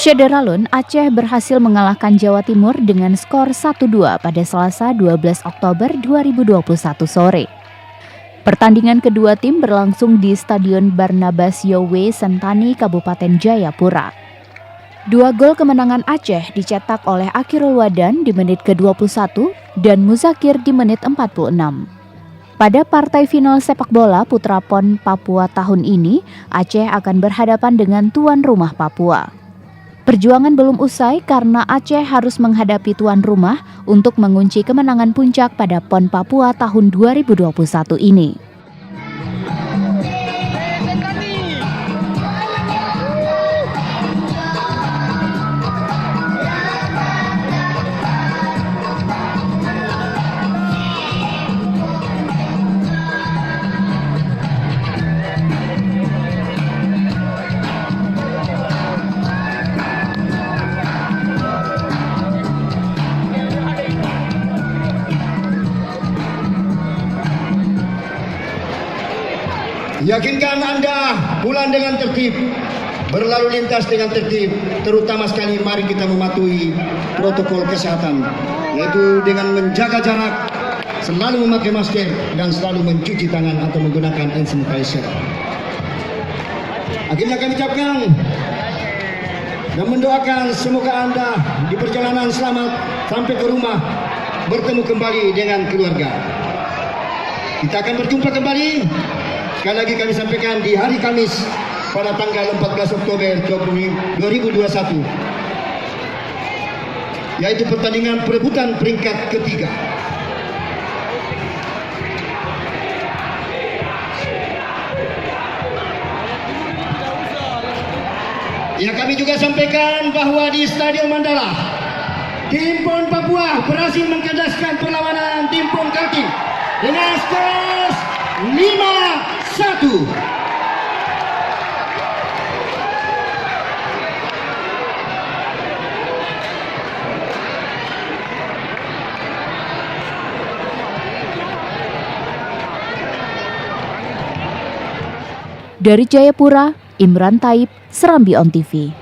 Syederalun Aceh berhasil mengalahkan Jawa Timur dengan skor 1-2 pada Selasa 12 Oktober 2021 sore. Pertandingan kedua tim berlangsung di Stadion Barnabas Yowe Sentani, Kabupaten Jayapura. Dua gol kemenangan Aceh dicetak oleh Akirul Wadan di menit ke-21 dan Muzakir di menit 46. Pada partai final sepak bola Putra PON Papua tahun ini, Aceh akan berhadapan dengan tuan rumah Papua. Perjuangan belum usai karena Aceh harus menghadapi tuan rumah untuk mengunci kemenangan puncak pada PON Papua tahun 2021 ini. Yakinkan Anda pulang dengan tertib, berlalu lintas dengan tertib, terutama sekali mari kita mematuhi protokol kesehatan, yaitu dengan menjaga jarak, selalu memakai masker, dan selalu mencuci tangan atau menggunakan hand sanitizer. Akhirnya kami ucapkan dan mendoakan semoga Anda di perjalanan selamat sampai ke rumah, bertemu kembali dengan keluarga. Kita akan berjumpa kembali. Sekali lagi kami sampaikan di hari Kamis pada tanggal 14 Oktober 2021, yaitu pertandingan perebutan peringkat ketiga. Ya, kami juga sampaikan bahwa di Stadion Mandala, tim PON Papua berhasil mengkandaskan perlawanan tim PON Kaltim dengan skor 5-1. Dari Jayapura, Imran Taib, Serambi On TV.